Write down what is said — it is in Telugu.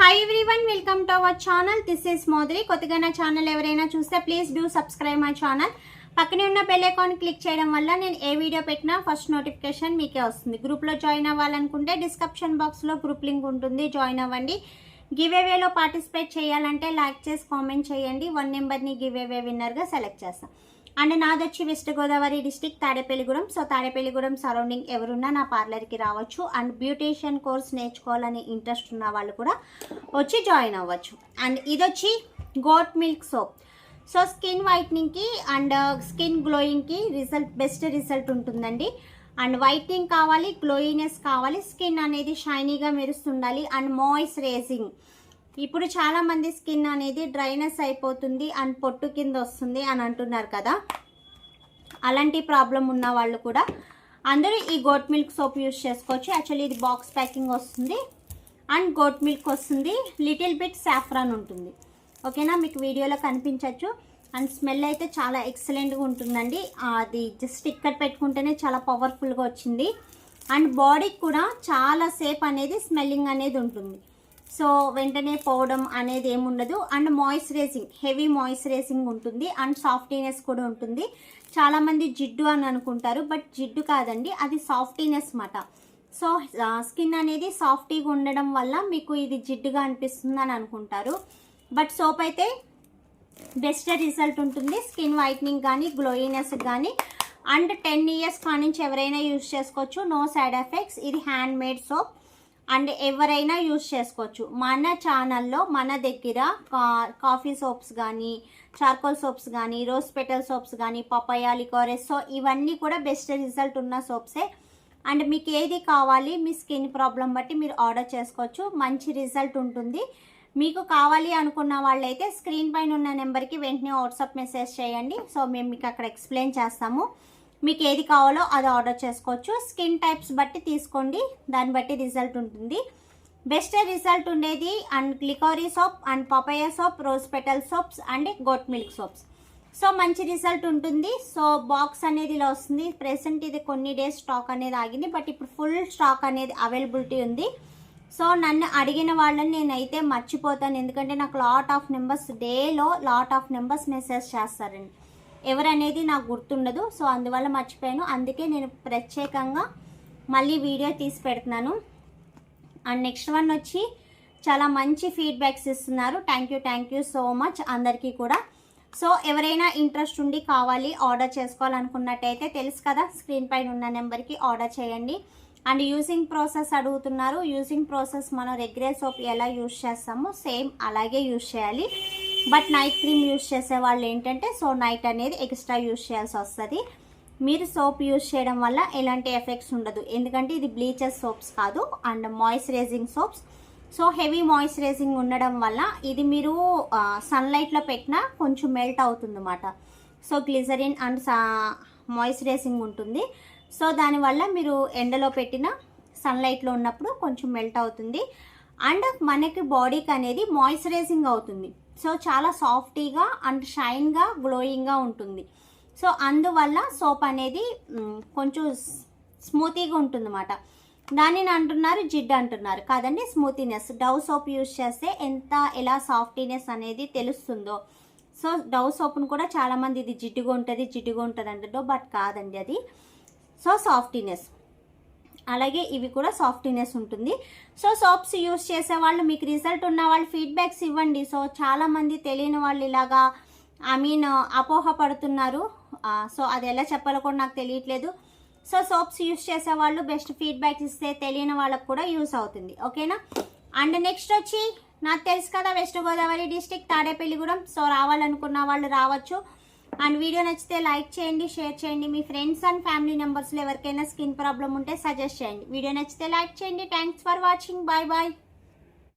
Hi everyone, welcome to our channel. This is మోదరి. కొత్తగా నా ఛానల్ ఎవరైనా చూస్తే please do subscribe my channel. పక్కనే ఉన్న బెల్ ఐకాన్ క్లిక్ చేయడం వల్ల నేను ఏ వీడియో పెట్టినా ఫస్ట్ నోటిఫికేషన్ మీకే వస్తుంది. గ్రూప్లో జాయిన్ అవ్వాలనుకుంటే డిస్క్రిప్షన్ బాక్స్లో గ్రూప్ లింక్ ఉంటుంది, జాయిన్ అవ్వండి. గివ్ అవేలో పార్టిసిపేట్ చేయాలంటే లైక్ చేసి కామెంట్ చేయండి. 1 నెంబర్ని గివ్ అవే విన్నర్గా సెలెక్ట్ చేస్తాం. అండ్ నాది వచ్చి west Godavari district Tadepalligudem. So Tadepalligudem surrounding ఎవరున్నా నా పార్లర్కి రావచ్చు. అండ్ బ్యూటీషియన్ కోర్స్ నేర్చుకోవాలని ఇంట్రెస్ట్ ఉన్న వాళ్ళు కూడా వచ్చి జాయిన్ అవ్వచ్చు. అండ్ ఇది వచ్చి goat milk soap. So skin వైట్నింగ్కి అండ్ స్కిన్ గ్లోయింగ్కి బెస్ట్ రిజల్ట్ ఉంటుందండి. అండ్ వైట్నింగ్ కావాలి, గ్లోయినెస్ కావాలి, స్కిన్ అనేది షైనీగా మెరుస్తుండాలి. And moisturising. ఇప్పుడు చాలామంది స్కిన్ అనేది డ్రైనెస్ అయిపోతుంది అండ్ పొట్టు కింద వస్తుంది అని అంటున్నారు కదా. అలాంటి ప్రాబ్లం ఉన్న వాళ్ళు కూడా అందరూ ఈ గోట్ మిల్క్ సోప్ యూస్ చేసుకోవచ్చు. యాక్చువల్లీ ఇది బాక్స్ ప్యాకింగ్ వస్తుంది అండ్ గోట్ మిల్క్ వస్తుంది, లిటిల్ బిట్ సాఫ్రాన్ ఉంటుంది. ఓకేనా, మీకు వీడియోలో కనిపించవచ్చు. అండ్ స్మెల్ అయితే చాలా ఎక్సలెంట్గా ఉంటుందండి. అది జస్ట్ ఇక్కడ పెట్టుకుంటేనే చాలా పవర్ఫుల్గా వచ్చింది. అండ్ బాడీకి కూడా చాలా సేపు అనేది స్మెల్లింగ్ అనేది ఉంటుంది. సో వెంటనే పోవడం అనేది ఏముండదు. అండ్ మాయిశ్చరైజింగ్, హెవీ మాయిశ్చరైజింగ్ ఉంటుంది. అండ్ సాఫ్టీనెస్ కూడా ఉంటుంది. చాలామంది జిడ్డు అని అనుకుంటారు, బట్ జిడ్డు కాదండి, అది సాఫ్టీనెస్ మాట. సో స్కిన్ అనేది సాఫ్టీగా ఉండడం వల్ల మీకు ఇది జిడ్డుగా అనిపిస్తుంది అని అనుకుంటారు. బట్ సోప్ అయితే బెస్ట్ రిజల్ట్ ఉంటుంది, స్కిన్ వైట్నింగ్ కానీ గ్లోయినెస్ కానీ. అండ్ 10 ఇయర్స్ కానించి ఎవరైనా యూజ్ చేసుకోవచ్చు, నో సైడ్ ఎఫెక్ట్స్. ఇది హ్యాండ్ మేడ్ సోప్ అండ్ ఎవరైనా యూజ్ చేసుకోవచ్చు. మన ఛానల్లో మన దగ్గర కాఫీ సోప్స్ కానీ, చార్కోల్ సోప్స్ కానీ, రోజ్ పెటల్ సోప్స్ కానీ, పపాయ, లికోరెస్, సో ఇవన్నీ కూడా బెస్ట్ రిజల్ట్ ఉన్న సోప్సే. అండ్ మీకు ఏది కావాలి మీ స్కిన్ ప్రాబ్లం బట్టి మీరు ఆర్డర్ చేసుకోవచ్చు, మంచి రిజల్ట్ ఉంటుంది. మీకు కావాలి అనుకున్న వాళ్ళైతే స్క్రీన్ పైన ఉన్న నెంబర్కి వెంటనే వాట్సాప్ మెసేజ్ చేయండి. సో మేము మీకు అక్కడ ఎక్స్ప్లెయిన్ చేస్తాము. మీకు ఏది కావాలో అది ఆర్డర్ చేసుకోవచ్చు. స్కిన్ టైప్స్ బట్టి తీసుకోండి, దాన్ని బట్టి రిజల్ట్ ఉంటుంది. బెస్ట్ రిజల్ట్ ఉండేది and licorice soap and papaya soap, rose petal soaps and goat milk soaps. So మంచి రిజల్ట్ ఉంటుంది. సో బాక్స్ అనేది ఇలా వస్తుంది. ప్రెసెంట్ ఇది కొన్ని డేస్ స్టాక్ అనేది ఆగింది, బట్ ఇప్పుడు ఫుల్ స్టాక్ అనేది అవైలబిలిటీ ఉంది. సో నన్ను అడిగిన వాళ్ళని నేనైతే మర్చిపోతాను, ఎందుకంటే నాకు డేలో లాట్ ఆఫ్ నెంబర్స్ మెసేజ్ చేస్తారండి. ఎవరనేది నాకు గుర్తుండదు, సో అందువల్ల మర్చిపోయాను. అందుకే నేను ప్రత్యేకంగా మళ్ళీ వీడియో తీసి పెడుతున్నాను. అండ్ నెక్స్ట్ వన్ వచ్చి చాలా మంచి ఫీడ్బ్యాక్స్ ఇస్తున్నారు. థ్యాంక్ యూ సో మచ్ అందరికీ కూడా. సో ఎవరైనా ఇంట్రెస్ట్ ఉండి కావాలి ఆర్డర్ చేసుకోవాలనుకున్నట్టయితే తెలుసు కదా, స్క్రీన్ పైన ఉన్న నెంబర్కి ఆర్డర్ చేయండి. అండ్ యూజింగ్ ప్రాసెస్ అడుగుతున్నారు. యూజింగ్ ప్రాసెస్ మనం రెగ్యులర్ సోప్ ఎలా యూజ్ చేస్తామో సేమ్ అలాగే యూజ్ చేయాలి. బట్ నైట్ క్రీమ్ యూజ్ చేసే వాళ్ళు ఏంటంటే సో నైట్ అనేది ఎక్స్ట్రా యూజ్ చేయాల్సి వస్తుంది. మీరు సోప్ యూజ్ చేయడం వల్ల ఎలాంటి ఎఫెక్ట్స్ ఉండదు, ఎందుకంటే ఇది బ్లీచెస్ సోప్స్ కాదు and moisturising soaps. So heavy moisturising ఉండడం వల్ల ఇది మీరు సన్లైట్లో పెట్టినా కొంచెం మెల్ట్ అవుతుంది అన్నమాట. సో గ్లిజరిన్ అండ్ మాయిశ్చరైజింగ్ ఉంటుంది. సో దానివల్ల మీరు ఎండలో పెట్టిన సన్లైట్లో ఉన్నప్పుడు కొంచెం మెల్ట్ అవుతుంది. అండ్ మనకి బాడీకి అనేది మాయిశ్చరైజింగ్ అవుతుంది. సో చాలా సాఫ్టీగా అండ్ షైన్గా గ్లోయింగ్గా ఉంటుంది. సో అందువల్ల సోప్ అనేది కొంచెం స్మూతీగా ఉంటుంది అన్నమాట. దానిని అంటున్నారు జిడ్డు అంటున్నారు కాదండి, స్మూతీనెస్. డవ్ సోప్ యూజ్ చేస్తే ఎలా సాఫ్టీనెస్ అనేది తెలుస్తుందో. సో డవ్ సోప్ను కూడా చాలామంది ఇది జిడ్డుగా ఉంటుంది అంటుందో, బట్ కాదండి అది. సో సాఫ్టీనెస్, అలాగే ఇవి కూడా సాఫ్టీనెస్ ఉంటుంది. సో సోప్స్ యూస్ చేసే వాళ్ళు, మీకు రిజల్ట్ ఉన్న వాళ్ళు ఫీడ్బ్యాక్స్ ఇవ్వండి. సో చాలామంది తెలియని వాళ్ళు ఇలాగా అపోహ పడుతున్నారు. సో అది ఎలా చెప్పాలో కూడా నాకు తెలియట్లేదు. సో సోప్స్ యూస్ చేసే వాళ్ళు బెస్ట్ ఫీడ్బ్యాక్ ఇస్తే తెలియని వాళ్ళకు కూడా యూస్ అవుతుంది. ఓకేనా. అండ్ నెక్స్ట్ వచ్చి నాకు తెలుసు కదా, west Godavari district Tadepalligudem. So రావాలనుకున్న వాళ్ళు రావచ్చు. అండ్ వీడియో నచ్చితే లైక్ చేయండి, షేర్ చేయండి. మీ ఫ్రెండ్స్ అండ్ ఫ్యామిలీ మెంబర్స్లో ఎవరికైనా స్కిన్ ప్రాబ్లం ఉంటే సజెస్ట్ చేయండి. వీడియో నచ్చితే లైక్ చేయండి. Thanks for watching. Bye bye.